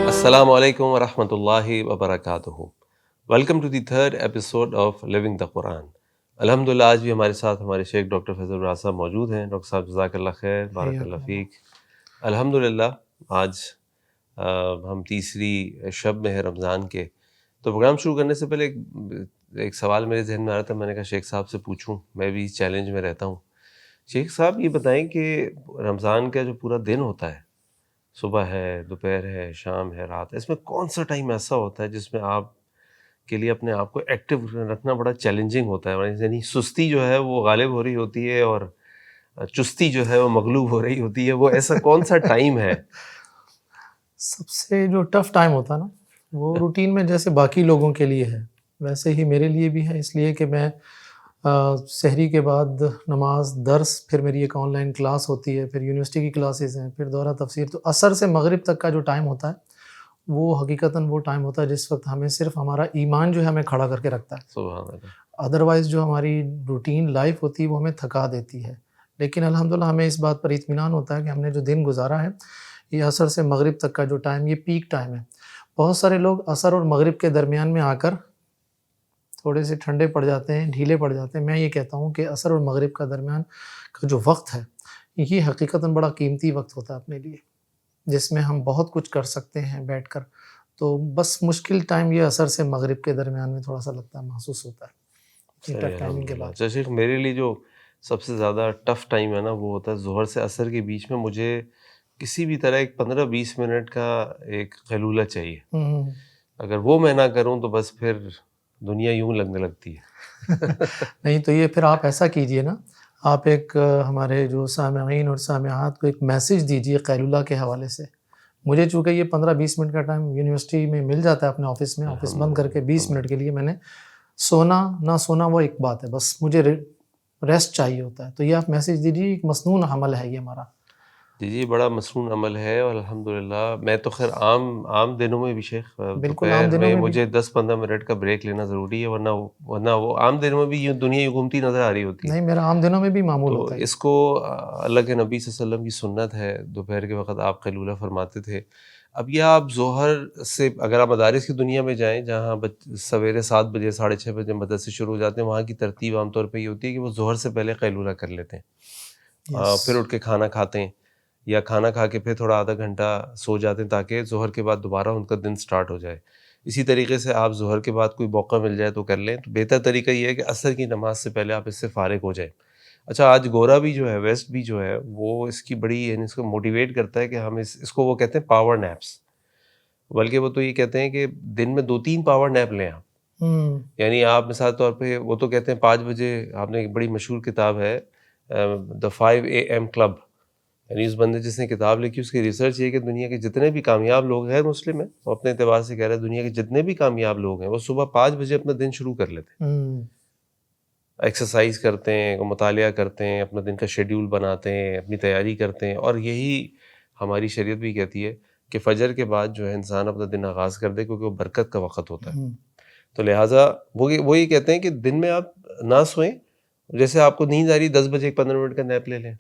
السلام علیکم ورحمۃ اللہ وبرکاتہ. Welcome to the third episode of living the Quran. الحمدللہ آج بھی ہمارے ساتھ ہمارے شیخ ڈاکٹر فیض الراز صاحب موجود ہیں. ڈاکٹر صاحب جزاک اللہ خیر، بارک اللہ فیک. الحمدللہ آج ہم تیسری شب میں ہیں رمضان کے. تو پروگرام شروع کرنے سے پہلے ایک سوال میرے ذہن میں آ رہا تھا. میں نے کہا شیخ صاحب سے پوچھوں، میں بھی اس چیلنج میں رہتا ہوں. شیخ صاحب یہ بتائیں کہ رمضان کا جو پورا دن ہوتا ہے، صبح ہے، دوپہر ہے، شام ہے، رات ہے، اس میں کون سا ٹائم ایسا ہوتا ہے جس میں آپ کے لیے اپنے آپ کو ایکٹیو رکھنا بڑا چیلنجنگ ہوتا ہے؟ یعنی سستی جو ہے وہ غالب ہو رہی ہوتی ہے اور چستی جو ہے وہ مغلوب ہو رہی ہوتی ہے. وہ ایسا کون سا ٹائم ہے؟ سب سے جو ٹف ٹائم ہوتا ہے نا، وہ روٹین میں جیسے باقی لوگوں کے لیے ہے ویسے ہی میرے لیے بھی ہے. اس لیے کہ میں سحری کے بعد نماز، درس، پھر میری ایک آن لائن کلاس ہوتی ہے، پھر یونیورسٹی کی کلاسز ہیں، پھر دورہ تفسیر. تو عصر سے مغرب تک کا جو ٹائم ہوتا ہے وہ حقیقتاً وہ ٹائم ہوتا ہے جس وقت ہمیں صرف ہمارا ایمان جو ہے ہمیں کھڑا کر کے رکھتا ہے. سبحان اللہ. ادروائز جو ہماری روٹین لائف ہوتی ہے وہ ہمیں تھکا دیتی ہے. لیکن الحمدللہ ہمیں اس بات پر اطمینان ہوتا ہے کہ ہم نے جو دن گزارا ہے، یہ عصر سے مغرب تک کا جو ٹائم، یہ پیک ٹائم ہے. بہت سارے لوگ عصر اور مغرب کے درمیان میں آ کر تھوڑے سے ٹھنڈے پڑ جاتے ہیں، ڈھیلے پڑ جاتے ہیں. میں یہ کہتا ہوں کہ عصر اور مغرب کا درمیان کا جو وقت ہے، یہ حقیقتاً بڑا قیمتی وقت ہوتا ہے اپنے لیے، جس میں ہم بہت کچھ کر سکتے ہیں بیٹھ کر. تو بس مشکل ٹائم یہ عصر سے مغرب کے درمیان میں تھوڑا سا لگتا ہے، محسوس ہوتا ہے یہ ٹف ٹائمنگ کے بعد. اچھا شیخ، میرے لیے جو سب سے زیادہ ٹف ٹائم ہے نا، وہ ہوتا ہے ظہر سے عصر کے بیچ میں. مجھے کسی بھی طرح ایک 15-20 منٹ کا ایک قیلولہ چاہیے. اگر وہ میں نہ کروں تو بس پھر دنیا یوں لگنے لگتی ہے. نہیں تو یہ پھر آپ ایسا کیجئے نا، آپ ایک ہمارے جو سامعین اور سامعات کو ایک میسیج دیجئے قیلولہ کے حوالے سے. مجھے چونکہ یہ 15-20 منٹ کا ٹائم یونیورسٹی میں مل جاتا ہے اپنے آفس میں، آفس بند کر کے 20 منٹ کے لیے میں نے سونا نہ سونا وہ ایک بات ہے، بس مجھے ریسٹ چاہیے ہوتا ہے. تو یہ آپ میسیج دیجیے، ایک مسنون عمل ہے یہ ہمارا. جی بڑا مسنون عمل ہے. اور الحمدللہ میں تو خیر عام دنوں میں بھی شیخ بالکل عام دوپہر دنوں میں میں بھی مجھے 10-15 منٹ کا بریک لینا ضروری ہے، ورنہ وہ عام دنوں میں بھی دنیا یوں گھومتی نظر آ رہی ہوتی ہے. نہیں، میرا عام دنوں میں بھی معمول تو ہوتا ہے. اس کو اللہ کے نبی صلی اللہ علیہ وسلم کی سنت ہے، دوپہر کے وقت آپ قیلولہ فرماتے تھے. اب یہ آپ ظہر سے اگر آپ مدارس کی دنیا میں جائیں جہاں سویرے 7 بجے 6:30 بجے مدرسے شروع ہو جاتے ہیں، وہاں کی ترتیب عام طور پہ یہ ہوتی ہے کہ وہ ظہر سے پہلے قیلولہ کر لیتے ہیں، پھر اٹھ کے کھانا کھاتے ہیں، یا کھانا کھا کے پھر تھوڑا آدھا گھنٹہ سو جاتے ہیں تاکہ ظہر کے بعد دوبارہ ان کا دن سٹارٹ ہو جائے. اسی طریقے سے آپ ظہر کے بعد کوئی موقع مل جائے تو کر لیں. تو بہتر طریقہ یہ ہے کہ عصر کی نماز سے پہلے آپ اس سے فارغ ہو جائیں. اچھا، آج گورا بھی جو ہے، ویسٹ بھی جو ہے، وہ اس کی بڑی یعنی اس کو موٹیویٹ کرتا ہے کہ ہم اس کو وہ کہتے ہیں پاور نیپس. بلکہ وہ تو یہ کہتے ہیں کہ دن میں 2-3 پاور نیپ لیں آپ. یعنی آپ مثال طور پہ وہ تو کہتے ہیں 5 بجے، آپ نے ایک بڑی مشہور کتاب ہے دا 5 AM کلب، یعنی اس بندے جس نے کتاب لکھی اس کی ریسرچ یہ کہ دنیا کے جتنے بھی کامیاب لوگ ہیں، مسلم ہیں، وہ اپنے اعتبار سے کہہ رہے ہیں دنیا کے جتنے بھی کامیاب لوگ ہیں وہ صبح 5 بجے اپنا دن شروع کر لیتے ہیں. ایکسرسائز کرتے ہیں، مطالعہ کرتے ہیں، اپنا دن کا شیڈیول بناتے ہیں، اپنی تیاری کرتے ہیں. اور یہی ہماری شریعت بھی کہتی ہے کہ فجر کے بعد جو ہے انسان اپنا دن آغاز کر دے، کیونکہ وہ برکت کا وقت ہوتا ہے. تو لہٰذا وہ یہ کہتے ہیں کہ دن میں آپ نہ سوئیں. جیسے آپ کو نیند آ رہی 10 بجے ایک 15 منٹ کا نیپ لے لیں،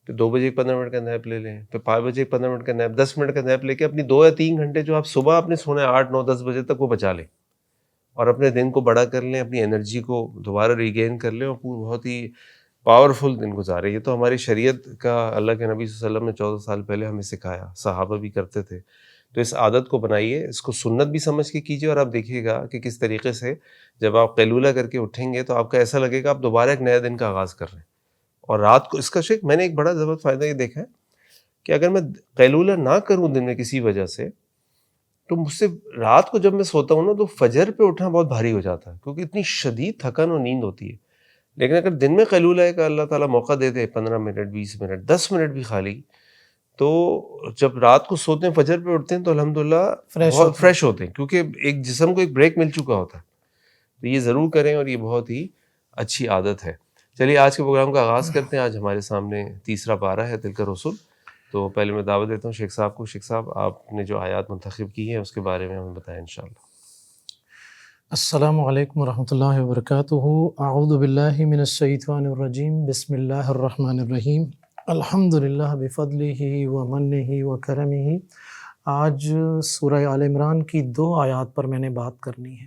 پھر 2 بجے ایک 15 منٹ کا نیپ لے لیں، پھر 5 بجے ایک 15 منٹ کا نیپ، 10 منٹ کا نیپ لے کے اپنی 2 یا 3 گھنٹے جو آپ صبح اپنے سونا ہے 8 9 10 بجے تک وہ بچا لیں، اور اپنے دن کو بڑا کر لیں، اپنی انرجی کو دوبارہ ریگین کر لیں، اور بہت ہی پاورفل دن گزارے. یہ تو ہماری شریعت کا اللہ کے نبی صلی اللہ علیہ وسلم نے 14 سال پہلے ہمیں سکھایا، صحابہ بھی کرتے تھے. تو اس عادت کو بنائیے، اس کو سنت بھی سمجھ کے کیجیے، اور آپ دیکھیے گا کہ کس طریقے سے جب آپ قیلولہ کر کے اٹھیں گے تو آپ کا ایسا لگے گا آپ دوبارہ ایک نئے دن کا آغاز کر رہے ہیں. اور رات کو اس کا شیخ میں نے ایک بڑا زبردست فائدہ یہ دیکھا ہے کہ اگر میں قیلولہ نہ کروں دن میں کسی وجہ سے، تو مجھ سے رات کو جب میں سوتا ہوں نا تو فجر پہ اٹھنا بہت بھاری ہو جاتا ہے، کیونکہ اتنی شدید تھکن اور نیند ہوتی ہے. لیکن اگر دن میں قیلولہ ہے کہ اللہ تعالیٰ موقع دے دے 15 منٹ 20 منٹ 10 منٹ بھی خالی، تو جب رات کو سوتے ہیں فجر پہ اٹھتے ہیں تو الحمدللہ بہت فریش ہوتے ہیں، کیونکہ ایک جسم کو ایک بریک مل چکا ہوتا ہے. تو یہ ضرور کریں، اور یہ بہت ہی اچھی عادت ہے. چلیے آج کے پروگرام کا آغاز کرتے ہیں. آج ہمارے سامنے تیسرا پارہ ہے تلک الرسل. تو پہلے میں دعوت دیتا ہوں شیخ صاحب کو. شیخ صاحب، آپ نے جو آیات منتخب کی ہیں اس کے بارے میں ہمیں بتائیں انشاءاللہ. السلام علیکم ورحمۃ اللہ وبرکاتہ. اعوذ باللہ من الشیطان الرجیم. بسم اللہ الرحمن الرحیم. الحمد للہ بفضلہ ومنہ وکرمہ آج سورہ آل عمران کی 2 آیات پر میں نے بات کرنی ہے۔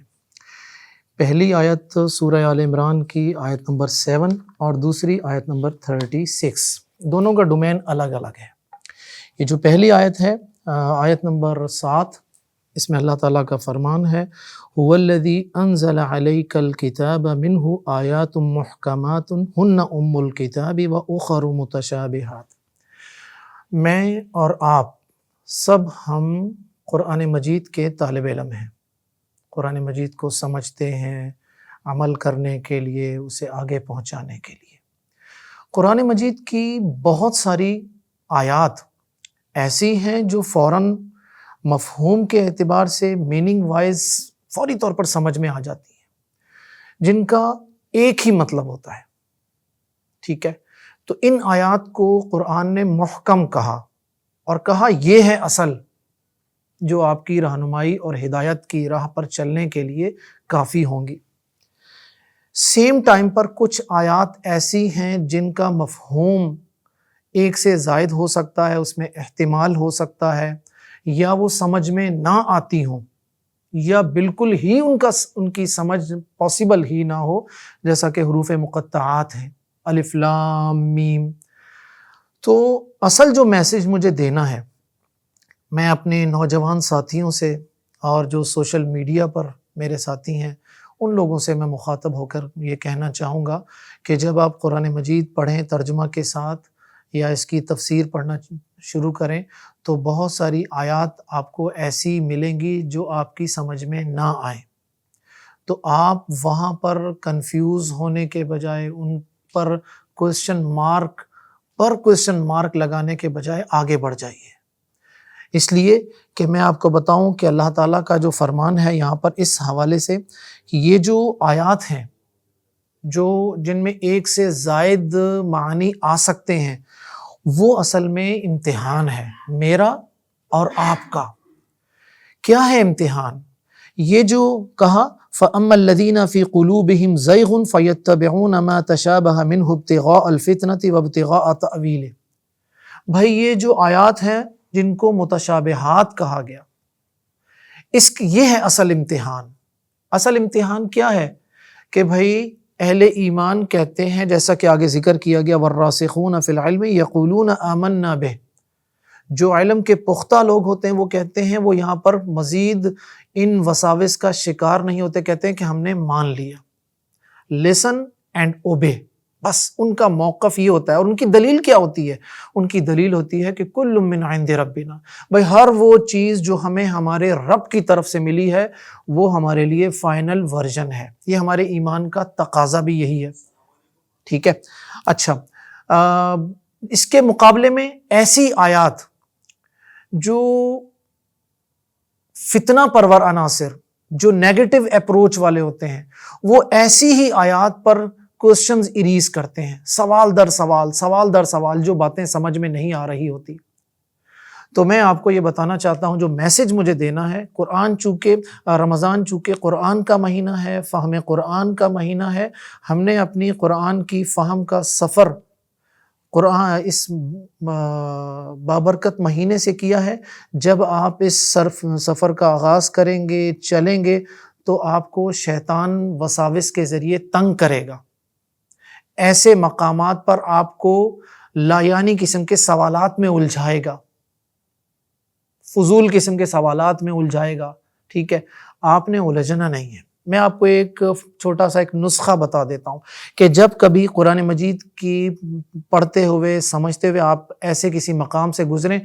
پہلی آیت سورہ آل عمران کی آیت نمبر 7 اور دوسری آیت نمبر 36، دونوں کا ڈومین الگ الگ ہے۔ یہ جو پہلی آیت ہے، آیت نمبر 7، اس میں اللہ تعالیٰ کا فرمان ہے هُوَ الَّذِي أَنزَلَ عَلَيْكَ الْكِتَابَ مِنْهُ آيَاتٌ مُحْكَمَاتٌ هُنَّ أُمُّ الْكِتَابِ وَأُخَرُ مُتَشَابِهَاتٌ۔ میں اور آپ سب ہم قرآن مجید کے طالب علم ہیں، قرآن مجید کو سمجھتے ہیں، عمل کرنے کے لیے، اسے آگے پہنچانے کے لیے۔ قرآن مجید کی بہت ساری آیات ایسی ہیں جو فوراً مفہوم کے اعتبار سے میننگ وائز فوری طور پر سمجھ میں آ جاتی ہیں، جن کا ایک ہی مطلب ہوتا ہے، ٹھیک ہے؟ تو ان آیات کو قرآن نے محکم کہا اور کہا یہ ہے اصل جو آپ کی رہنمائی اور ہدایت کی راہ پر چلنے کے لیے کافی ہوں گی۔ سیم ٹائم پر کچھ آیات ایسی ہیں جن کا مفہوم ایک سے زائد ہو سکتا ہے، اس میں احتمال ہو سکتا ہے، یا وہ سمجھ میں نہ آتی ہوں، یا بالکل ہی ان کی سمجھ پاسبل ہی نہ ہو، جیسا کہ حروف مقطعات ہیں، الف لام میم۔ تو اصل جو میسج مجھے دینا ہے، میں اپنے نوجوان ساتھیوں سے اور جو سوشل میڈیا پر میرے ساتھی ہیں ان لوگوں سے میں مخاطب ہو کر یہ کہنا چاہوں گا کہ جب آپ قرآن مجید پڑھیں ترجمہ کے ساتھ یا اس کی تفسیر پڑھنا شروع کریں تو بہت ساری آیات آپ کو ایسی ملیں گی جو آپ کی سمجھ میں نہ آئیں، تو آپ وہاں پر کنفیوز ہونے کے بجائے ان پر کوسچن مارک لگانے کے بجائے آگے بڑھ جائیے۔ اس لیے کہ میں آپ کو بتاؤں کہ اللہ تعالیٰ کا جو فرمان ہے یہاں پر اس حوالے سے کہ یہ جو آیات ہیں جن میں ایک سے زائد معنی آ سکتے ہیں، وہ اصل میں امتحان ہے میرا اور آپ کا۔ کیا ہے امتحان؟ یہ جو کہا فَأَمَّا الَّذِينَ فِي قُلُوبِهِمْ زَيْغٌ فَيَتَّبِعُونَ مَا تَشَابَهَ مِنْهُ ابْتِغَاءَ الْفِتْنَةِ وَابْتِغَاءَ تَأْوِيلِهِ۔ بھائی یہ جو آیات ہیں جن کو متشابہات کہا گیا، یہ ہے اصل امتحان۔ اصل امتحان کیا ہے کہ بھائی اہل ایمان کہتے ہیں، جیسا کہ آگے ذکر کیا گیا وَالرَّاسِخُونَ فِي الْعِلْمِ يَقُولُونَ آمَنَّا بِهِ، جو علم کے پختہ لوگ ہوتے ہیں وہ کہتے ہیں، وہ یہاں پر مزید ان وساوس کا شکار نہیں ہوتے، کہتے ہیں کہ ہم نے مان لیا، listen and obey، بس ان کا موقف یہ ہوتا ہے۔ اور ان کی دلیل کیا ہوتی ہے؟ ان کی دلیل ہوتی ہے کہ کل من عند ربنا، بھائی ہر وہ چیز جو ہمیں ہمارے رب کی طرف سے ملی ہے وہ ہمارے لیے فائنل ورژن ہے۔ یہ ہمارے ایمان کا تقاضا بھی یہی ہے، ٹھیک ہے؟ اچھا، اس کے مقابلے میں ایسی آیات جو فتنہ پرور عناصر، جو نیگیٹو اپروچ والے ہوتے ہیں، وہ ایسی ہی آیات پر کوسچنز اریز کرتے ہیں، سوال در سوال، جو باتیں سمجھ میں نہیں آ رہی ہوتی۔ تو میں آپ کو یہ بتانا چاہتا ہوں، جو میسج مجھے دینا ہے، رمضان چونکہ قرآن کا مہینہ ہے، فہم قرآن کا مہینہ ہے، ہم نے اپنی قرآن کی فہم کا سفر قرآن اس بابرکت مہینے سے کیا ہے۔ جب آپ اس سفر کا آغاز کریں گے، چلیں گے، تو آپ کو شیطان وساوس کے ذریعے تنگ کرے گا، ایسے مقامات پر آپ کو لایعنی قسم کے سوالات میں الجھائے گا، فضول قسم کے سوالات میں الجھائے گا، ٹھیک ہے؟ آپ نے الجھنا نہیں ہے۔ میں آپ کو ایک چھوٹا سا ایک نسخہ بتا دیتا ہوں کہ جب کبھی قرآن مجید کی پڑھتے ہوئے سمجھتے ہوئے آپ ایسے کسی مقام سے گزریں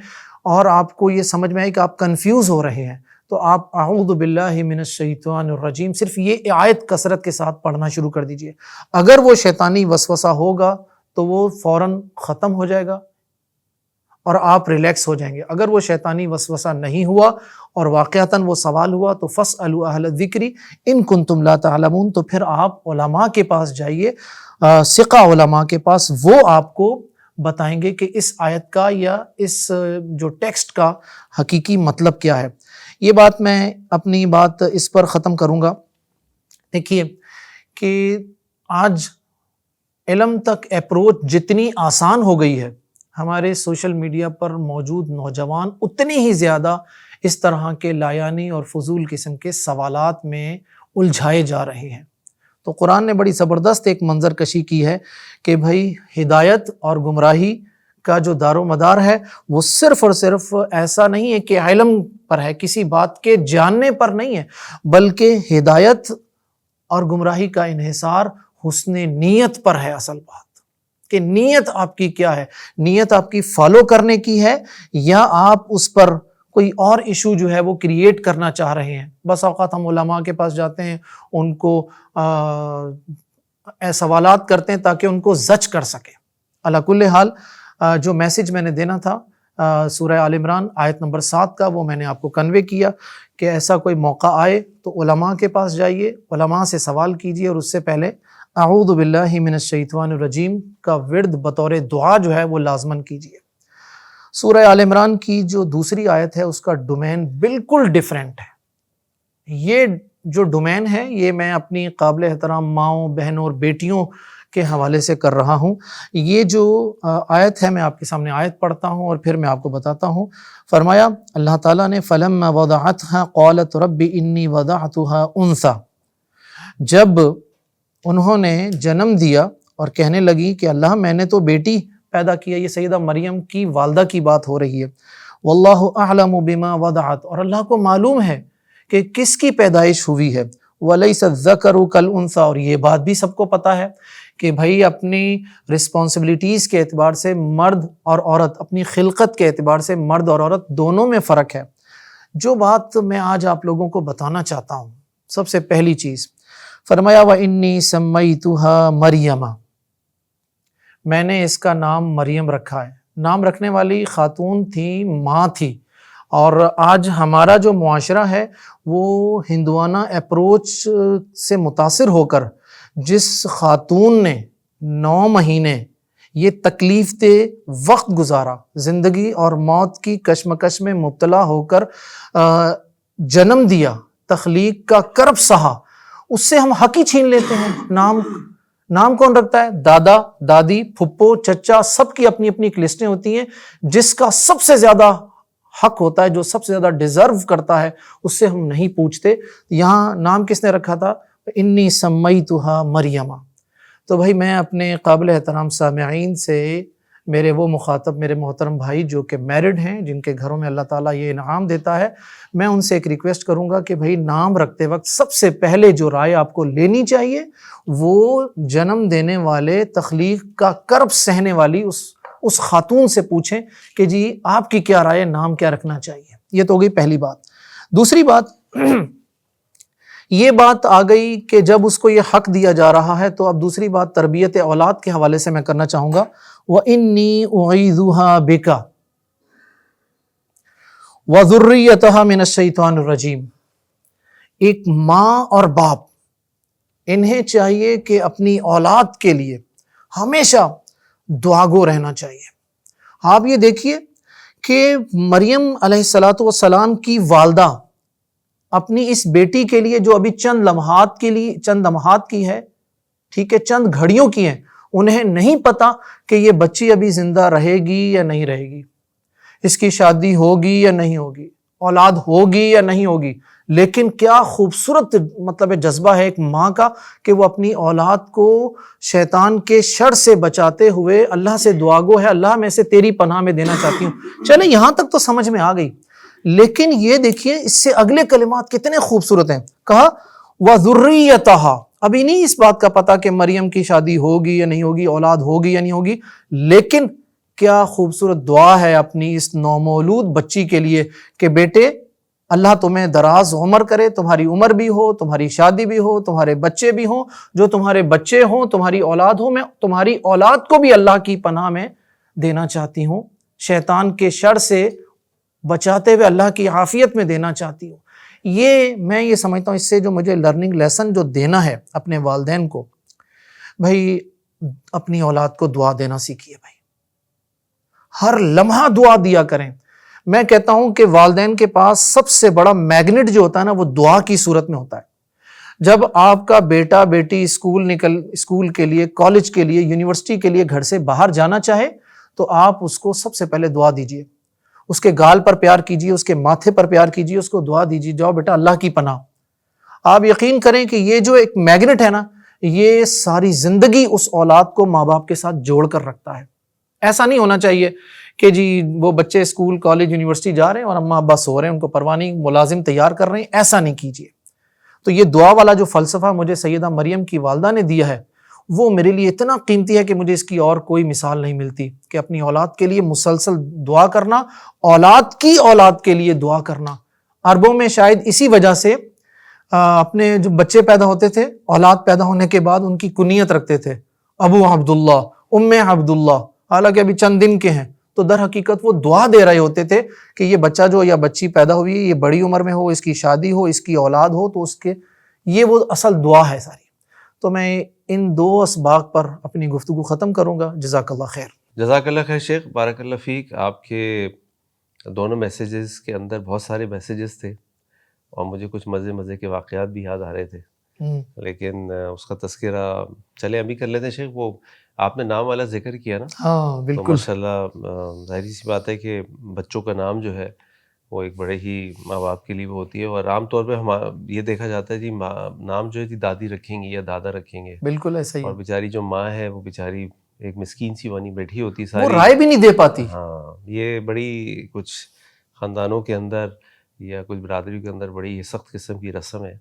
اور آپ کو یہ سمجھ میں آئے کہ آپ کنفیوز ہو رہے ہیں، تو آپ اعوذ باللہ من الشیطان الرجیم صرف یہ آیت کثرت کے ساتھ پڑھنا شروع کر دیجئے۔ اگر وہ شیطانی وسوسہ ہوگا تو وہ فوراً ختم ہو جائے گا اور آپ ریلیکس ہو جائیں گے۔ اگر وہ شیطانی وسوسہ نہیں ہوا اور واقعتاً وہ سوال ہوا تو فاسألوا اہل الذکر ان کنتم لا تعلمون، تو پھر آپ علماء کے پاس جائیے، ثقہ علماء کے پاس، وہ آپ کو بتائیں گے کہ اس آیت کا یا اس جو ٹیکسٹ کا حقیقی مطلب کیا ہے۔ یہ بات میں اپنی بات اس پر ختم کروں گا۔ دیکھیے کہ آج علم تک اپروچ جتنی آسان ہو گئی ہے، ہمارے سوشل میڈیا پر موجود نوجوان اتنے ہی زیادہ اس طرح کے لایانی اور فضول قسم کے سوالات میں الجھائے جا رہے ہیں۔ تو قرآن نے بڑی زبردست ایک منظر کشی کی ہے کہ بھائی ہدایت اور گمراہی کا جو دار و مدار ہے وہ صرف اور صرف ایسا نہیں ہے کہ علم پر ہے، کسی بات کے جاننے پر نہیں ہے، بلکہ ہدایت اور گمراہی کا انحصار حسن نیت پر ہے۔ اصل بات کہ نیت آپ کی کیا ہے، نیت آپ کی فالو کرنے کی ہے یا آپ اس پر کوئی اور ایشو جو ہے وہ کریٹ کرنا چاہ رہے ہیں۔ بس اوقات ہم علماء کے پاس جاتے ہیں، ان کو سوالات کرتے ہیں تاکہ ان کو زج کر سکیں۔ علی کل حال جو میسج میں نے دینا تھا سورہ آل عمران آیت نمبر 7 کا، وہ میں نے آپ کو کنوے کیا کہ ایسا کوئی موقع آئے تو علماء کے پاس جائیے، علماء سے سوال کیجیے، اور اس سے پہلے اعوذ باللہ من الشیطان الرجیم کا ورد بطور دعا جو ہے وہ لازماً کیجیے۔ سورہ آل عمران کی جو دوسری آیت ہے اس کا ڈومین بالکل ڈیفرنٹ ہے۔ یہ جو ڈومین ہے یہ میں اپنی قابل احترام ماؤں، بہنوں اور بیٹیوں کے حوالے سے کر رہا ہوں۔ یہ جو آیت ہے میں آپ کے سامنے آیت پڑھتا ہوں اور پھر میں آپ کو بتاتا ہوں۔ فرمایا اللہ تعالیٰ نے فَلَمَّا وَضَعَتْهَا قَالَتْ رَبِّ إِنِّي وَضَعْتُهَا أُنثَىٰ، جب انہوں نے جنم دیا اور کہنے لگی کہ اللہ میں نے تو بیٹی پیدا کیا، یہ سیدہ مریم کی والدہ کی بات ہو رہی ہے۔ وَاللَّهُ أَعْلَمُ بِمَا وَضَعَتْ، اور اللہ کو معلوم ہے کہ کس کی پیدائش ہوئی ہے۔ وَلَيْسَ الذَّكَرُ كَالْأُنثَىٰ، اور یہ بات بھی سب کو پتہ ہے کہ بھائی اپنی رسپانسبلٹیز کے اعتبار سے مرد اور عورت، اپنی خلقت کے اعتبار سے مرد اور عورت دونوں میں فرق ہے۔ جو بات میں آج آپ لوگوں کو بتانا چاہتا ہوں، سب سے پہلی چیز فرمایا وَإِنِّي سَمَّيْتُهَا مَرْيَمَ، میں نے اس کا نام مریم رکھا ہے۔ نام رکھنے والی خاتون تھی، ماں تھی، اور آج ہمارا جو معاشرہ ہے وہ ہندوانہ اپروچ سے متاثر ہو کر جس خاتون نے 9 مہینے یہ تکلیف دہ وقت گزارا، زندگی اور موت کی کشمکش میں مبتلا ہو کر جنم دیا، تخلیق کا کرب سہا، اس سے ہم حق ہی چھین لیتے ہیں۔ نام کون رکھتا ہے؟ دادا، دادی، پھپھو، چچا، سب کی اپنی اپنی ایک لسٹیں ہوتی ہیں۔ جس کا سب سے زیادہ حق ہوتا ہے، جو سب سے زیادہ ڈیزرو کرتا ہے، اس سے ہم نہیں پوچھتے۔ یہاں نام کس نے رکھا تھا؟ انی سمیتها مریم۔ تو بھائی میں اپنے قابل احترام سامعین سے، میرے وہ مخاطب، میرے محترم بھائی جو کہ میرڈ ہیں، جن کے گھروں میں اللہ تعالیٰ یہ انعام دیتا ہے، میں ان سے ایک ریکویسٹ کروں گا کہ بھائی نام رکھتے وقت سب سے پہلے جو رائے آپ کو لینی چاہیے وہ جنم دینے والے، تخلیق کا کرب سہنے والی اس خاتون سے پوچھیں کہ جی آپ کی کیا رائے، نام کیا رکھنا چاہیے۔ یہ تو ہو گئی پہلی بات۔ دوسری بات یہ بات آ گئی کہ جب اس کو یہ حق دیا جا رہا ہے تو اب دوسری بات تربیت اولاد کے حوالے سے میں کرنا چاہوں گا۔ وَإِنِّي أُعِيذُهَا بِكَ وَذُرِّيَّتَهَا مِنَ الشَّيْطَانِ الرَّجِيمِ۔ ایک ماں اور باپ، انہیں چاہیے کہ اپنی اولاد کے لیے ہمیشہ دعا گو رہنا چاہیے۔ آپ یہ دیکھیے کہ مریم علیہ السلام کی والدہ اپنی اس بیٹی کے لیے جو ابھی چند لمحات کی ہے، ٹھیک ہے، چند گھڑیوں کی ہیں، انہیں نہیں پتا کہ یہ بچی ابھی زندہ رہے گی یا نہیں رہے گی، اس کی شادی ہوگی یا نہیں ہوگی، اولاد ہوگی یا نہیں ہوگی۔ لیکن کیا خوبصورت جذبہ ہے ایک ماں کا کہ وہ اپنی اولاد کو شیطان کے شر سے بچاتے ہوئے اللہ سے دعا گو ہے، اللہ میں سے تیری پناہ میں دینا چاہتی ہوں۔ چلیں یہاں تک تو سمجھ میں آ گئی، لیکن یہ دیکھیے اس سے اگلے کلمات کتنے خوبصورت ہیں۔ کہا وَذُرِّيَّتَهَا، ابھی نہیں اس بات کا پتا کہ مریم کی شادی ہوگی یا نہیں ہوگی، اولاد ہوگی یا نہیں ہوگی، لیکن کیا خوبصورت دعا ہے اپنی اس نومولود بچی کے لیے کہ بیٹے اللہ تمہیں دراز عمر کرے، تمہاری عمر بھی ہو، تمہاری شادی بھی ہو، تمہارے بچے بھی ہوں، جو تمہارے بچے ہوں، تمہاری اولاد ہو، میں تمہاری اولاد کو بھی اللہ کی پناہ میں دینا چاہتی ہوں، شیطان کے شر سے بچاتے ہوئے اللہ کی عافیت میں دینا چاہتی ہوں۔ میں یہ سمجھتا ہوں اس سے جو مجھے لرننگ لیسن جو دینا ہے اپنے والدین کو، بھائی اپنی اولاد کو دعا دینا سیکھیے، بھائی ہر لمحہ دعا دیا کریں۔ میں کہتا ہوں کہ والدین کے پاس سب سے بڑا میگنٹ جو ہوتا ہے نا وہ دعا کی صورت میں ہوتا ہے۔ جب آپ کا بیٹا بیٹی اسکول کے لیے، کالج کے لیے، یونیورسٹی کے لیے گھر سے باہر جانا چاہے تو آپ اس کو سب سے پہلے دعا دیجئے، اس کے گال پر پیار کیجیے، اس کے ماتھے پر پیار کیجیے، اس کو دعا دیجیے، جاؤ بیٹا اللہ کی پناہ۔ آپ یقین کریں کہ یہ جو ایک میگنیٹ ہے نا، یہ ساری زندگی اس اولاد کو ماں باپ کے ساتھ جوڑ کر رکھتا ہے۔ ایسا نہیں ہونا چاہیے کہ جی وہ بچے اسکول کالج یونیورسٹی جا رہے ہیں اور اماں ابا سو رہے ہیں، ان کو پرواہ نہیں، ملازم تیار کر رہے ہیں، ایسا نہیں کیجیے۔ تو یہ دعا والا جو فلسفہ مجھے سیدہ مریم کی والدہ نے دیا ہے، وہ میرے لیے اتنا قیمتی ہے کہ مجھے اس کی اور کوئی مثال نہیں ملتی، کہ اپنی اولاد کے لیے مسلسل دعا کرنا، اولاد کی اولاد کے لیے دعا کرنا۔ عربوں میں شاید اسی وجہ سے اپنے جو بچے پیدا ہوتے تھے، اولاد پیدا ہونے کے بعد ان کی کنیت رکھتے تھے، ابو عبداللہ، ام عبداللہ، حالانکہ ابھی چند دن کے ہیں، تو در حقیقت وہ دعا دے رہے ہوتے تھے کہ یہ بچہ جو یا بچی پیدا ہوئی ہے، یہ بڑی عمر میں ہو، اس کی شادی ہو، اس کی اولاد ہو، تو اس کے یہ وہ اصل دعا ہے ساری۔ تو میں ان دو اسباق پر اپنی گفتگو ختم کروں گا۔ جزاک اللہ خیر۔ جزاک اللہ خیر شیخ، بارک اللہ فیک۔ آپ کے دونوں میسیجز کے اندر بہت سارے میسیجز تھے اور مجھے کچھ مزے کے واقعات بھی یاد آ رہے تھے، لیکن اس کا تذکرہ چلے ابھی کر لیتے ہیں شیخ۔ وہ آپ نے نام والا ذکر کیا نا، ہاں تو بالکل، ماشاء اللہ ظاہری سی بات ہے کہ بچوں کا نام جو ہے وہ ایک بڑے ہی ماں باپ کے لیے وہ ہوتی ہے، اور عام طور پہ یہ دیکھا جاتا ہے جی نام جو ہے جی دادی رکھیں گی یا دادا رکھیں گے، بالکل ایسا ہی اور ہے، بیچاری جو ماں ہے وہ بیچاری ایک مسکین سی بنی بیٹھی ہوتی وہ ساری، رائے بھی نہیں دے پاتی۔ ہاں یہ بڑی کچھ خاندانوں کے اندر یا کچھ برادریوں کے اندر بڑی سخت قسم کی رسم ہے۔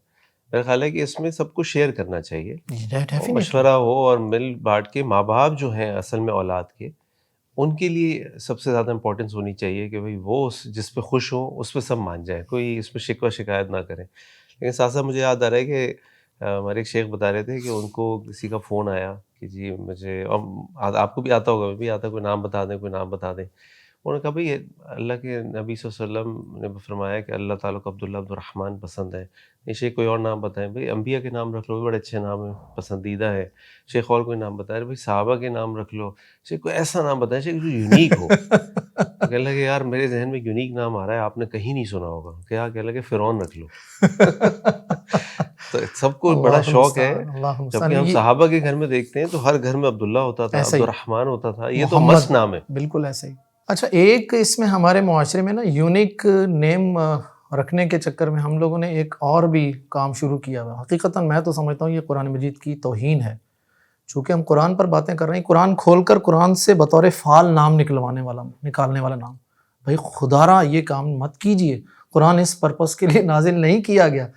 میرا خیال ہے کہ اس میں سب کو شیئر کرنا چاہیے، اور مشورہ ہو اور مل بانٹ کے۔ ماں باپ جو ہیں اصل میں اولاد کے، ان کے لیے سب سے زیادہ امپورٹنس ہونی چاہیے کہ بھائی وہ جس پہ خوش ہوں اس پہ سب مان جائیں، کوئی اس پہ شکوہ شکایت نہ کریں۔ لیکن ساتھ ساتھ مجھے یاد آ رہا ہے کہ ہمارے ایک شیخ بتا رہے تھے کہ ان کو کسی کا فون آیا کہ جی مجھے، آپ کو بھی آتا ہوگا، بھی آتا، کوئی نام بتا دیں، کوئی نام بتا دیں۔ انہوں نے کہا بھائی اللہ کے نبی صلی اللہ علیہ وسلم نے فرمایا کہ اللہ تعالیٰ کو عبداللہ عبدالرحمن پسند ہے، شیخ کوئی اور نام بتائیں۔ بھائی انبیاء کے نام رکھ لو، بھی بڑے اچھے نام ہیں، پسندیدہ ہے۔ شیخ اور کوئی نام بتائے، بھائی صحابہ کے نام رکھ لو، شیخ کوئی ایسا نام بتائیں شیخ جو یونیک ہو۔ تو کہنے لگے یار میرے ذہن میں یونیک نام آ رہا ہے، آپ نے کہیں نہیں سنا ہوگا، کیا کہنے لگے فرعون رکھ لو۔ تو سب کو بڑا شوق ہے، جبکہ ہم صحابہ کے گھر میں دیکھتے ہیں تو ہر گھر میں عبداللہ ہوتا تھا، عبدالرحمن ہوتا تھا، یہ تو مست نام ہے۔ بالکل ایسا ہی۔ اچھا، ایک اس میں ہمارے معاشرے میں نا یونیک نیم رکھنے کے چکر میں ہم لوگوں نے ایک اور بھی کام شروع کیا ہوا۔ حقیقتاً میں تو سمجھتا ہوں یہ قرآن مجید کی توہین ہے، چونکہ ہم قرآن پر باتیں کر رہے ہیں، قرآن کھول کر قرآن سے بطور فعال نام نکالنے والا نام۔ بھائی خدا را یہ کام مت کیجئے، قرآن اس پرپس کے لیے نازل نہیں کیا گیا۔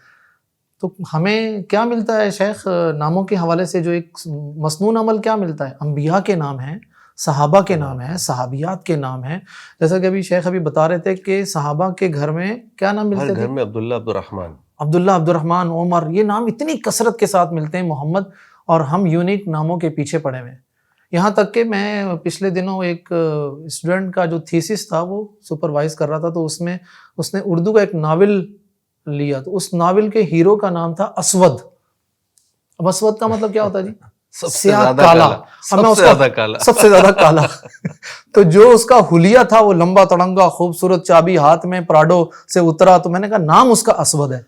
تو ہمیں کیا ملتا ہے شیخ ناموں کے حوالے سے؟ جو ایک مسنون عمل کیا ملتا ہے؟ انبیاء کے نام ہیں، صحابہ کے نام ہیں، صحابیات کے نام ہیں۔ جیسا کہ ابھی شیخ بتا رہے تھے کہ صحابہ کے گھر میں کیا نام ملتے تھے؟ ہر گھر میں عبداللہ عبدالرحمن، عبداللہ عبدالرحمن، عمر، یہ نام اتنی کثرت کے ساتھ ملتے ہیں، محمد، اور ہم یونیک ناموں کے پیچھے پڑے ہوئے ہیں۔ یہاں تک کہ میں پچھلے دنوں ایک اسٹوڈنٹ کا جو تھیسس تھا وہ سپروائز کر رہا تھا، تو اس نے اردو کا ایک ناول لیا، تو اس ناول کے ہیرو کا نام تھا اسود۔ اب اسود کا مطلب کیا ہوتا ہے جی؟ سیاہ کالا، سب سے زیادہ کالا۔ تو جو اس کا حلیہ تھا وہ لمبا تڑنگا خوبصورت چابی ہاتھ میں پراڈو سے اترا، تو میں نے کہا نام اس کا اسود ہے۔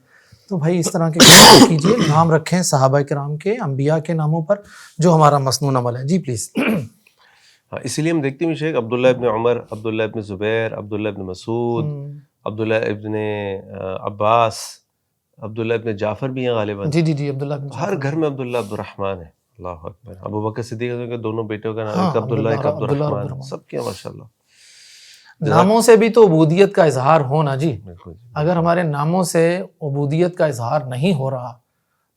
تو بھائی اس طرح کے کام کیجئے، نام رکھیں صحابہ کرام کے، انبیاء کے ناموں پر، جو ہمارا مسنون عمل ہے۔ جی پلیز۔ اسی لیے ہم دیکھتے ہیں شیخ عبداللہ ابن عمر، عبداللہ ابن زبیر، عبداللہ ابن مسعود، عبداللہ ابن عباس، عبداللہ ابن جعفر بھی ہیں غالباً۔ جی عبداللہ ابن جعفر۔ ہر گھر میں عبداللہ عبدالرحمن ہے۔ اللہ اکبر۔ ابو بکر صدیق کے دونوں بیٹوں کا نام، ایک عبداللہ ایک عبدالرحمن، سب کے ماشاء اللہ۔ ناموں سے بھی تو عبودیت کا اظہار ہونا جی۔ اگر ہمارے ناموں سے عبودیت کا اظہار نہیں ہو رہا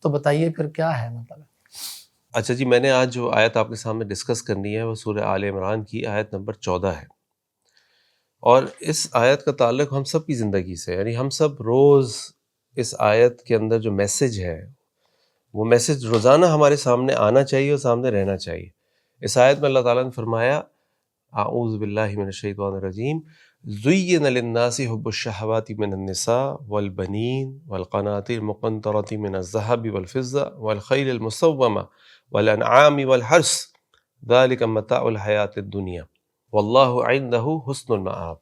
تو بتائیے پھر کیا ہے مطلب؟ اچھا جی، میں نے آج جو آیت آپ کے سامنے ڈسکس کرنی ہے وہ سورہ آل عمران کی آیت نمبر 14 ہے، اور اس آیت کا تعلق ہم سب کی زندگی سے، یعنی ہم سب روز اس آیت کے اندر جو میسج ہے وہ میسج روزانہ ہمارے سامنے آنا چاہیے اور سامنے رہنا چاہیے۔ اس آیت میں اللہ تعالیٰ نے فرمایا، اعوذ باللہ من الشیطان الرجیم، زین للناس حب الشہوات من النساء والبنین والقناطیر المقنطرۃ من الذہب والفضہ والخیل المصومہ والانعام والحرث ذلک متاع الحیاۃ الدنیا واللہ عندہ حسن المآب۔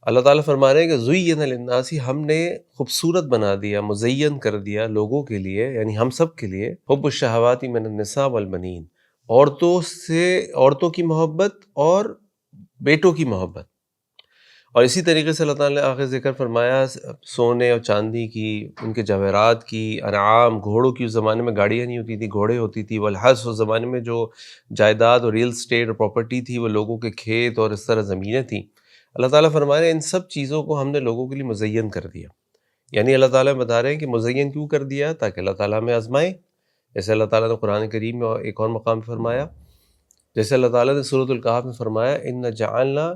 اللہ تعالیٰ فرما رہے ہیں کہ زین للناس، ہم نے خوبصورت بنا دیا، مزین کر دیا لوگوں کے لیے، یعنی ہم سب کے لیے، حب الشہوات من النساء والبنین، عورتوں کی محبت اور بیٹوں کی محبت۔ اور اسی طریقے سے اللہ تعالیٰ نے آخر ذکر فرمایا سونے اور چاندی کی، ان کے جواہرات کی، انعام، گھوڑوں کی۔ اس زمانے میں گاڑیاں نہیں ہوتی تھی، گھوڑے ہوتی تھی۔ والحرث، اس زمانے میں جو جائیداد اور ریل اسٹیٹ اور پراپرٹی تھی وہ لوگوں کے کھیت اور اس طرح زمینیں تھیں۔ اللہ تعالیٰ فرما رہے ہیں ان سب چیزوں کو ہم نے لوگوں کے لیے مزین کر دیا۔ یعنی اللہ تعالیٰ بتا رہے ہیں کہ مزین کیوں کر دیا؟ تاکہ اللہ تعالیٰ ہمیں آزمائے۔ جیسے اللہ تعالیٰ نے قرآن کریم میں ایک اور مقام پہ فرمایا، جیسے اللہ تعالیٰ نے سورۃ الکہف میں فرمایا ان جعلنا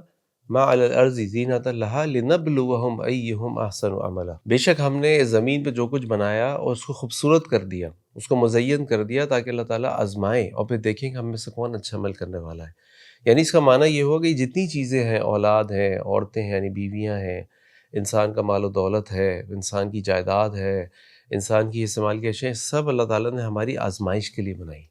ما علی الارض زینۃ لها لنبلوہم ایہم احسن عملا، بے شک ہم نے اس زمین پہ جو کچھ بنایا اور اس کو خوبصورت کر دیا، اس کو مزین کر دیا تاکہ اللہ تعالیٰ آزمائے اور پھر دیکھیں کہ ہم میں سے کون اچھا عمل کرنے والا ہے۔ یعنی اس کا معنی یہ ہوا کہ جتنی چیزیں ہیں، اولاد ہیں، عورتیں ہیں یعنی بیویاں ہیں، انسان کا مال و دولت ہے، انسان کی جائیداد ہے، انسان کی استعمال کی اشیاء، سب اللہ تعالیٰ نے ہماری آزمائش کے لیے بنائی،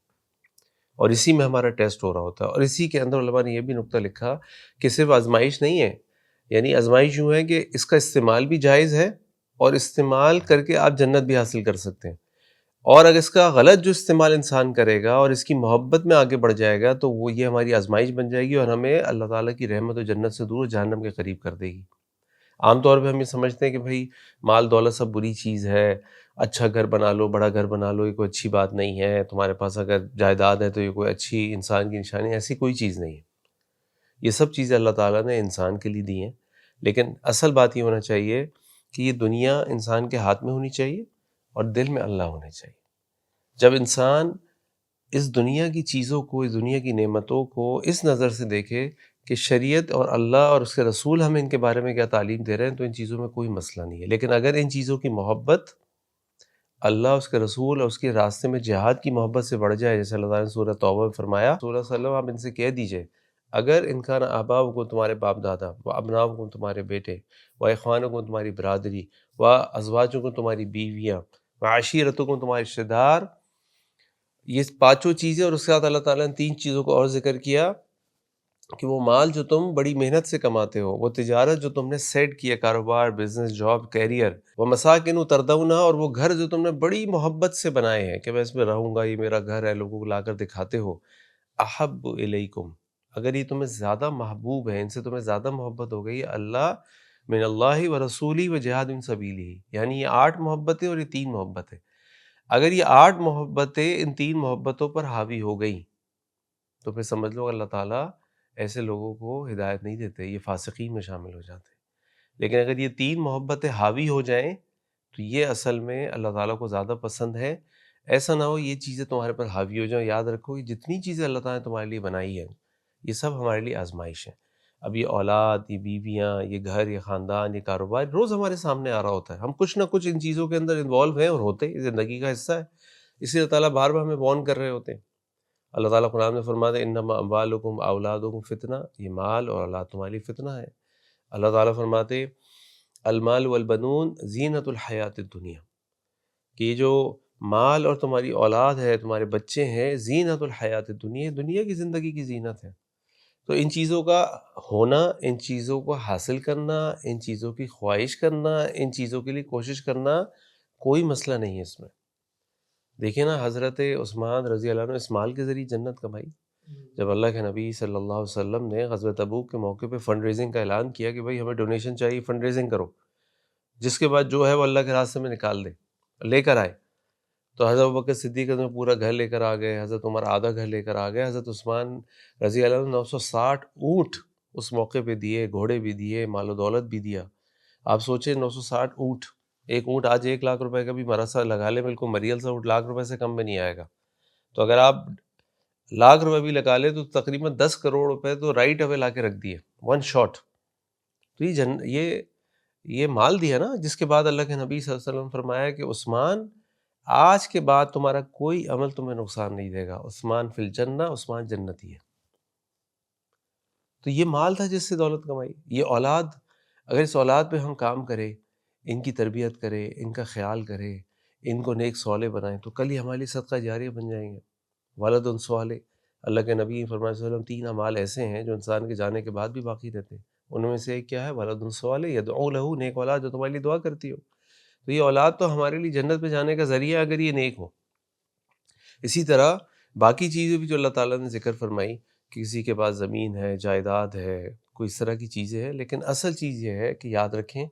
اور اسی میں ہمارا ٹیسٹ ہو رہا ہوتا ہے۔ اور اسی کے اندر علماء نے یہ بھی نقطہ لکھا کہ صرف آزمائش نہیں ہے، یعنی آزمائش یوں ہے کہ اس کا استعمال بھی جائز ہے اور استعمال کر کے آپ جنت بھی حاصل کر سکتے ہیں، اور اگر اس کا غلط جو استعمال انسان کرے گا اور اس کی محبت میں آگے بڑھ جائے گا تو وہ یہ ہماری آزمائش بن جائے گی اور ہمیں اللہ تعالیٰ کی رحمت و جنت سے دور جہنم کے قریب کر دے گی۔ عام طور پہ ہم یہ سمجھتے ہیں کہ بھائی مال دولت سب بری چیز ہے، اچھا گھر بنا لو، بڑا گھر بنا لو، یہ کوئی اچھی بات نہیں ہے، تمہارے پاس اگر جائیداد ہے تو یہ کوئی اچھی انسان کی نشانی ہے، ایسی کوئی چیز نہیں ہے۔ یہ سب چیزیں اللہ تعالیٰ نے انسان کے لیے دی ہیں، لیکن اصل بات یہ ہونا چاہیے کہ یہ دنیا انسان کے ہاتھ میں ہونی چاہیے اور دل میں اللہ ہونے چاہیے۔ جب انسان اس دنیا کی چیزوں کو، اس دنیا کی نعمتوں کو اس نظر سے دیکھے کہ شریعت اور اللہ اور اس کے رسول ہمیں ان کے بارے میں کیا تعلیم دے رہے ہیں، تو ان چیزوں میں کوئی مسئلہ نہیں ہے۔ لیکن اگر ان چیزوں کی محبت اللہ، اس کے رسول اور اس کے راستے میں جہاد کی محبت سے بڑھ جائے، جیسے اللہ تعالیٰ نے سورہ توبہ میں فرمایا، صلی اللہ علیہ وسلم آپ ان سے کہہ دیجئے اگر ان کا آباؤکم تمہارے باپ دادا، و ابناؤکم تمہارے بیٹے، و اخوانکم تمہاری برادری، و ازواجکم تمہاری بیویاں، و عشیرتکم تمہارے رشتہ دار، یہ پانچوں چیزیں، اور اس کے ساتھ اللہ تعالیٰ نے تین چیزوں کو اور ذکر کیا کہ وہ مال جو تم بڑی محنت سے کماتے ہو، وہ تجارت جو تم نے سیٹ کیا، کاروبار، بزنس، جاب، کیریئر، وہ مساکن تردونہا، اور وہ گھر جو تم نے بڑی محبت سے بنائے ہیں کہ میں اس میں رہوں گا، یہ میرا گھر ہے، لوگوں کو لا کر دکھاتے ہو، احب الیکم، اگر یہ تمہیں زیادہ محبوب ہے، ان سے تمہیں زیادہ محبت ہو گئی، اللہ من اللہ و رسولی و جہاد ان سبیلی، یعنی یہ 8 محبتیں اور یہ 3 محبتیں، اگر یہ 8 محبتیں ان 3 محبتوں پر حاوی ہو گئیں تو پھر سمجھ لو اللہ تعالیٰ ایسے لوگوں کو ہدایت نہیں دیتے، یہ فاسقین میں شامل ہو جاتے ہیں۔ لیکن اگر یہ 3 محبتیں حاوی ہو جائیں تو یہ اصل میں اللہ تعالیٰ کو زیادہ پسند ہے۔ ایسا نہ ہو یہ چیزیں تمہارے پر حاوی ہو جائیں۔ یاد رکھو یہ جتنی چیزیں اللہ تعالیٰ نے تمہارے لیے بنائی ہیں یہ سب ہمارے لیے آزمائش ہے۔ اب یہ اولاد، یہ بیویاں، یہ گھر، یہ خاندان، یہ کاروبار روز ہمارے سامنے آ رہا ہوتا ہے، ہم کچھ نہ کچھ ان چیزوں کے اندر انوالو ہیں اور ہوتے ہیں، یہ زندگی کا حصہ ہے، اسی لیے اللہ تعالیٰ بار بار ہمیں وارن کر رہے ہوتے ہیں۔ اللہ تعالیٰ قرآن میں فرماتا ہے انما اموالکم اولادکم فتنہ، یہ مال اور اولاد تمہاری فتنہ ہے۔ اللہ تعالیٰ فرماتے المال والبنون زینت الحیات الدنیا، کہ یہ جو مال اور تمہاری اولاد ہے، تمہارے بچے ہیں، زینت الحیات الدنیا، دنیا کی زندگی کی زینت ہے۔ تو ان چیزوں کا ہونا، ان چیزوں کو حاصل کرنا، ان چیزوں کی خواہش کرنا، ان چیزوں کے لیے کوشش کرنا، کوئی مسئلہ نہیں ہے اس میں۔ دیکھیں نا حضرت عثمان رضی اللہ عنہ اس مال کے ذریعے جنت کمائی۔ جب اللہ کے نبی صلی اللہ علیہ وسلم نے غزوہ تبوک کے موقع پہ فنڈ ریزنگ کا اعلان کیا کہ بھائی ہمیں ڈونیشن چاہیے، فنڈ ریزنگ کرو، جس کے بعد جو ہے وہ اللہ کے راستے میں نکال دے، لے کر آئے، تو حضرت ابوبکر صدیق میں پورا گھر لے کر آ گئے، حضرت عمر آدھا گھر لے کر آ گئے، حضرت عثمان رضی اللہ عنہ 960 اونٹ اس موقع پہ دیے، گھوڑے بھی دیے، مال و دولت بھی دیا۔ آپ سوچیں 960 اونٹ، ایک اونٹ آج 1 لاکھ روپے کا بھی مراسا لگا لے، بالکل مریل سا اونٹ 1 لاکھ روپے سے کم میں نہیں آئے گا، تو اگر آپ 1 لاکھ روپے بھی لگا لے تو تقریباً 10 کروڑ روپے تو رائٹ اوے لا کے رکھ دیے، ون شاٹ۔ تو یہ مال دیا نا، جس کے بعد اللہ کے نبی صلی اللہ علیہ وسلم فرمایا کہ عثمان آج کے بعد تمہارا کوئی عمل تمہیں نقصان نہیں دے گا، عثمان فی الجنہ، عثمان جنتی ہے۔ تو یہ مال تھا جس سے دولت کمائی۔ یہ اولاد، اگر اس اولاد پہ ہم کام کریں، ان کی تربیت کریں، ان کا خیال کریں، ان کو نیک صالح بنائیں تو کل ہی ہمارے لیے صدقہ جاریہ بن جائیں گے۔ ولد صالح، اللہ کے نبی فرمائے صلی اللہ علیہ وسلم 3 اعمال ایسے ہیں جو انسان کے جانے کے بعد بھی باقی رہتے ہیں، ان میں سے ایک کیا ہے؟ ولد صالح یدعو لہ، نیک اولاد جو تمہارے لیے دعا کرتی ہو۔ تو یہ اولاد تو ہمارے لیے جنت پہ جانے کا ذریعہ ہے اگر یہ نیک ہو۔ اسی طرح باقی چیزیں بھی جو اللہ تعالیٰ نے ذکر فرمائی کہ کسی کے پاس زمین ہے، جائیداد ہے، کوئی اس طرح کی چیزیں ہیں، لیکن اصل چیز یہ ہے کہ یاد رکھیں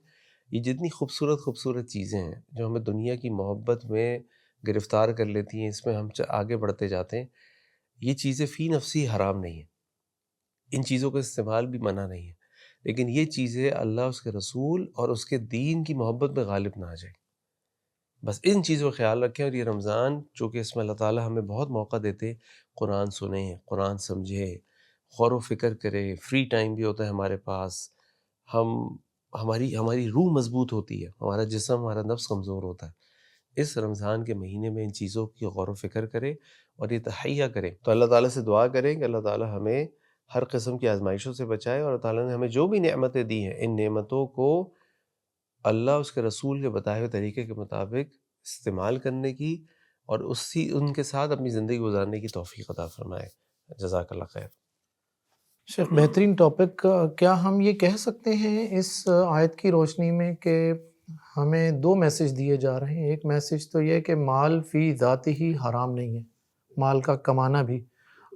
یہ جتنی خوبصورت چیزیں ہیں جو ہمیں دنیا کی محبت میں گرفتار کر لیتی ہیں، اس میں ہم آگے بڑھتے جاتے ہیں، یہ چیزیں فی نفسی حرام نہیں ہیں، ان چیزوں کا استعمال بھی منع نہیں ہے، لیکن یہ چیزیں اللہ، اس کے رسول اور اس کے دین کی محبت میں غالب نہ آ جائیں۔ بس ان چیزوں کا خیال رکھیں، اور یہ رمضان چونکہ اس میں اللہ تعالیٰ ہمیں بہت موقع دیتے، قرآن سنیں، قرآن سمجھیں، غور و فکر کریں، فری ٹائم بھی ہوتا ہے ہمارے پاس، ہماری روح مضبوط ہوتی ہے، ہمارا جسم، ہمارا نفس کمزور ہوتا ہے۔ اس رمضان کے مہینے میں ان چیزوں کی غور و فکر کریں اور یہ تہیہ کریں، تو اللہ تعالیٰ سے دعا کریں کہ اللہ تعالیٰ ہمیں ہر قسم کی آزمائشوں سے بچائے، اور اللہ تعالیٰ نے ہمیں جو بھی نعمتیں دی ہیں ان نعمتوں کو اللہ، اس کے رسول کے بتائے ہوئے طریقے کے مطابق استعمال کرنے کی اور ان کے ساتھ اپنی زندگی گزارنے کی توفیق عطا فرمائے۔ جزاک اللہ خیر۔ شیخ بہترین ٹاپک، کیا ہم یہ کہہ سکتے ہیں اس آیت کی روشنی میں کہ ہمیں دو میسج دیے جا رہے ہیں؟ ایک میسج تو یہ کہ مال فی ذاتی ہی حرام نہیں ہے، مال کا کمانا بھی۔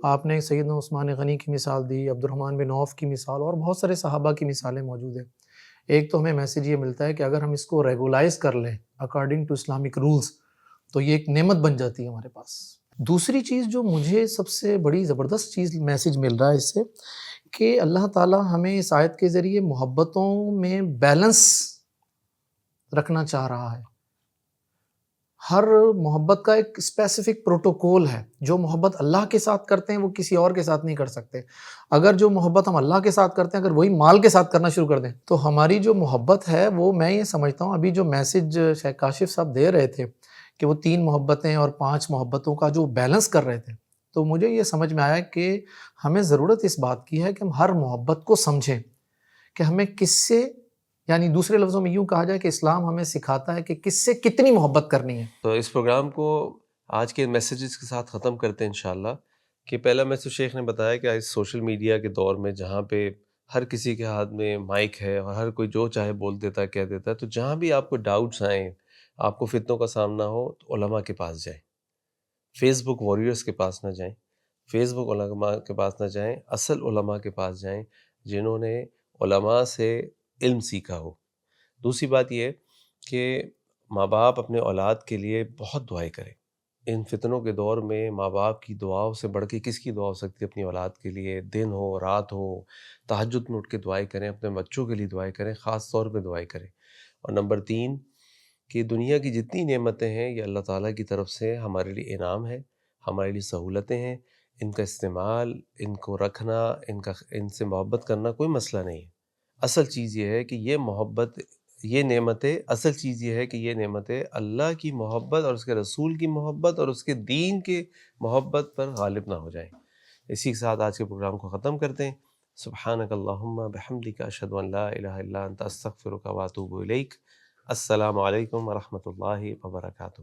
آپ نے سیدنا عثمان غنی کی مثال دی، عبد الرحمن بن عوف کی مثال، اور بہت سارے صحابہ کی مثالیں موجود ہیں۔ ایک تو ہمیں میسج یہ ملتا ہے کہ اگر ہم اس کو ریگولائز کر لیں اکارڈنگ ٹو اسلامک رولز تو یہ ایک نعمت بن جاتی ہے ہمارے پاس۔ دوسری چیز جو مجھے سب سے بڑی زبردست چیز میسج مل رہا ہے اس سے، کہ اللہ تعالیٰ ہمیں اس آیت کے ذریعے محبتوں میں بیلنس رکھنا چاہ رہا ہے۔ ہر محبت کا ایک اسپیسیفک پروٹوکول ہے، جو محبت اللہ کے ساتھ کرتے ہیں وہ کسی اور کے ساتھ نہیں کر سکتے۔ اگر جو محبت ہم اللہ کے ساتھ کرتے ہیں اگر وہی مال کے ساتھ کرنا شروع کر دیں تو ہماری جو محبت ہے وہ، میں یہ سمجھتا ہوں ابھی جو میسج شیخ کاشف صاحب دے رہے تھے کہ وہ 3 محبتیں اور 5 محبتوں کا جو بیلنس کر رہے تھے، تو مجھے یہ سمجھ میں آیا کہ ہمیں ضرورت اس بات کی ہے کہ ہم ہر محبت کو سمجھیں کہ ہمیں کس سے، یعنی دوسرے لفظوں میں یوں کہا جائے کہ اسلام ہمیں سکھاتا ہے کہ کس سے کتنی محبت کرنی ہے۔ تو اس پروگرام کو آج کے میسیجز کے ساتھ ختم کرتے ہیں انشاءاللہ، کہ پہلا میسیج شیخ نے بتایا کہ اس سوشل میڈیا کے دور میں جہاں پہ ہر کسی کے ہاتھ میں مائک ہے اور ہر کوئی جو چاہے بول دیتا ہے، کہہ دیتا ہے، تو جہاں بھی آپ کو ڈاؤٹس آئیں، آپ کو فتنوں کا سامنا ہو، تو علماء کے پاس جائیں، فیس بک واریئرس کے پاس نہ جائیں، فیس بک علماء کے پاس نہ جائیں، اصل علماء کے پاس جائیں جنہوں نے علماء سے علم سیکھا ہو۔ دوسری بات یہ کہ ماں باپ اپنے اولاد کے لیے بہت دعائیں کریں۔ ان فتنوں کے دور میں ماں باپ کی دعاؤں سے بڑھ کے کس کی دعا ہو سکتی ہے اپنی اولاد کے لیے؟ دن ہو، رات ہو، تہجد میں اٹھ کے دعائیں کریں، اپنے بچوں کے لیے دعائیں کریں، خاص طور پہ دعائیں کریں۔ اور نمبر 3 کہ دنیا کی جتنی نعمتیں ہیں یہ اللہ تعالیٰ کی طرف سے ہمارے لیے انعام ہے، ہمارے لیے سہولتیں ہیں، ان کا استعمال، ان کو رکھنا، ان سے محبت کرنا کوئی مسئلہ نہیں ہے۔ اصل چیز یہ ہے کہ یہ محبت، یہ نعمتیں، اصل چیز یہ ہے کہ یہ نعمتیں اللہ کی محبت اور اس کے رسول کی محبت اور اس کے دین کے محبت پر غالب نہ ہو جائیں۔ اسی کے ساتھ آج کے پروگرام کو ختم کرتے ہیں۔ سبحانک اللہم بحمدک، اشہد ان لا الہ الا انت، استغفرک واتوب الیک۔ السلام علیکم ورحمۃ اللہ وبرکاتہ۔